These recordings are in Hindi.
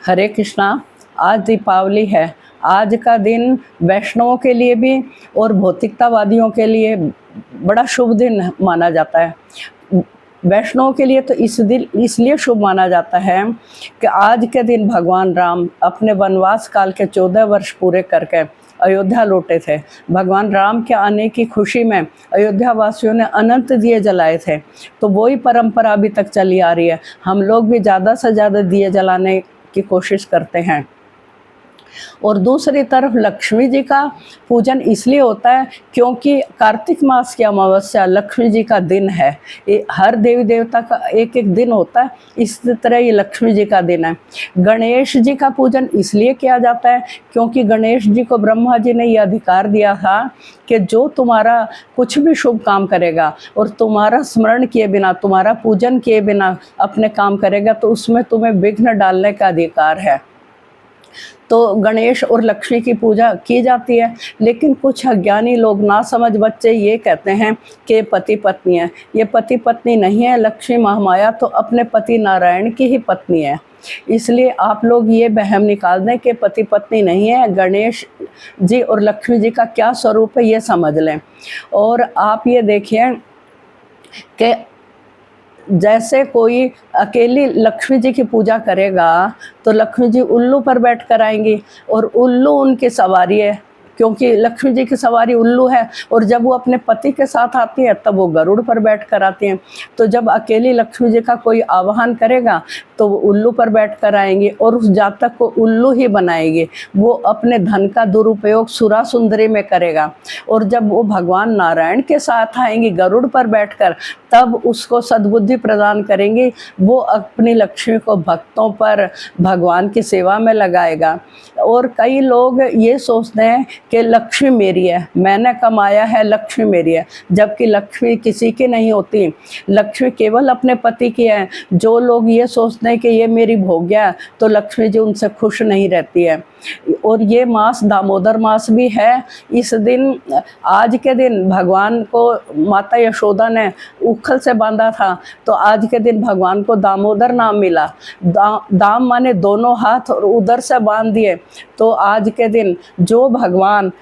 हरे कृष्णा। आज दीपावली है। आज का दिन वैष्णवों के लिए भी और भौतिकतावादियों के लिए बड़ा शुभ दिन माना जाता है। वैष्णवों के लिए तो इस दिन इसलिए शुभ माना जाता है कि आज के दिन भगवान राम अपने वनवास काल के 14 वर्ष पूरे करके अयोध्या लौटे थे। भगवान राम के आने की खुशी में अयोध्या वासियों ने अनंत दिए जलाए थे। तो वही परंपरा अभी तक चली आ रही है। हम लोग भी ज़्यादा से ज़्यादा दिए जलाने की कोशिश करते हैं। और दूसरी तरफ लक्ष्मी जी का पूजन इसलिए होता है क्योंकि कार्तिक मास की अमावस्या लक्ष्मी जी का दिन है। हर देवी देवता का एक एक दिन होता है, इस तरह ये लक्ष्मी जी का दिन है। गणेश जी का पूजन इसलिए किया जाता है क्योंकि गणेश जी को ब्रह्मा जी ने ये अधिकार दिया था कि जो तुम्हारा कुछ भी शुभ काम करेगा और तुम्हारा स्मरण किए बिना, तुम्हारा पूजन किए बिना अपने काम करेगा तो उसमें तुम्हें विघ्न डालने का अधिकार है। तो गणेश और लक्ष्मी की पूजा की जाती है। लेकिन कुछ अज्ञानी लोग, नासमझ बच्चे ये कहते हैं कि पति पत्नी है। ये पति पत्नी नहीं है। लक्ष्मी महामाया तो अपने पति नारायण की ही पत्नी है। इसलिए आप लोग ये वहम निकाल दें कि पति पत्नी नहीं है। गणेश जी और लक्ष्मी जी का क्या स्वरूप है ये समझ लें। और आप ये देखिए कि जैसे कोई अकेली लक्ष्मी जी की पूजा करेगा तो लक्ष्मी जी उल्लू पर बैठ कर आएंगी और उल्लू उनकी सवारी है, क्योंकि लक्ष्मी जी की सवारी उल्लू है। और जब वो अपने पति के साथ आती है तब वो गरुड़ पर बैठ कर आती हैं। तो जब अकेली लक्ष्मी जी का कोई आवाहन करेगा तो वो उल्लू पर बैठ कर आएंगी और उस जातक को उल्लू ही बनाएगी। वो अपने धन का दुरुपयोग सुरा सुंदरी में करेगा। और जब वो भगवान नारायण के साथ आएंगी गरुड़ पर बैठकर, तब उसको सद्बुद्धि प्रदान करेंगी। वो अपनी लक्ष्मी को भक्तों पर, भगवान की सेवा में लगाएगा। और कई लोग ये सोचते हैं कि लक्ष्मी मेरी है, मैंने कमाया है, लक्ष्मी मेरी है, जबकि लक्ष्मी किसी की नहीं होती। लक्ष्मी केवल अपने पति की है। जो लोग ये सोचते हैं कि ये मेरी भोग्या है तो लक्ष्मी जी उनसे खुश नहीं रहती है। और ये मास दामोदर मास भी है। इस दिन, आज के दिन भगवान को माता यशोदा ने उखल से बांधा था, तो आज के दिन भगवान को दामोदर नाम मिला। दाम माने दोनों हाथ, और उदर से बांध दिए। तो आज के दिन जो भगवान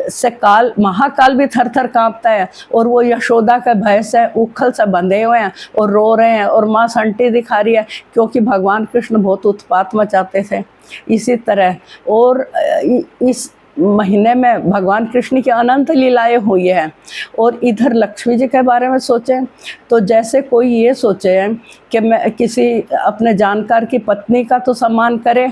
से काल, महाकाल भी थर थर कांपता है और वो यशोदा के भय से उखल से बंधे हुए हैं और रो रहे हैं और माँ संटी दिखा रही है, क्योंकि भगवान कृष्ण बहुत उत्पात मचाते थे। इसी तरह और इस महीने में भगवान कृष्ण की अनंत लीलाएं हुई हैं। और इधर लक्ष्मी जी के बारे में सोचें तो जैसे कोई ये सोचे कि मैं किसी अपने जानकार की पत्नी का तो सम्मान करे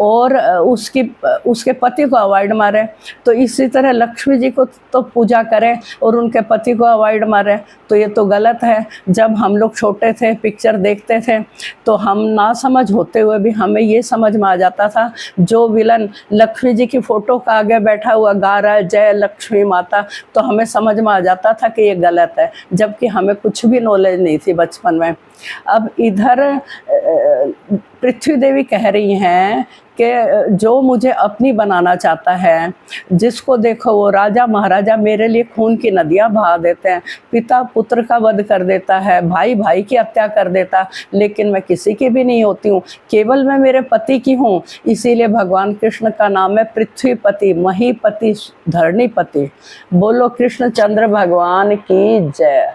और उसके पति को अवॉइड मारे, तो इसी तरह लक्ष्मी जी को तो पूजा करें और उनके पति को अवॉइड मारे, तो ये तो गलत है। जब हम लोग छोटे थे, पिक्चर देखते थे, तो हम ना समझ होते हुए भी हमें ये समझ में आ जाता था, जो विलन लक्ष्मी जी की फ़ोटो के आगे बैठा हुआ गा रहा है जय लक्ष्मी माता, तो हमें समझ में आ जाता था कि ये गलत है, जबकि हमें कुछ भी नॉलेज नहीं थी बचपन में। अब इधर पृथ्वी देवी कह रही हैं कि जो मुझे अपनी बनाना चाहता है, जिसको देखो वो राजा महाराजा मेरे लिए खून की नदियाँ बहा देते हैं, पिता पुत्र का वध कर देता है, भाई भाई की हत्या कर देता, लेकिन मैं किसी की भी नहीं होती हूँ, केवल मैं मेरे पति की हूँ। इसीलिए भगवान कृष्ण का नाम है पृथ्वीपति, महीपति, धरणीपति। बोलो कृष्ण चंद्र भगवान की जय।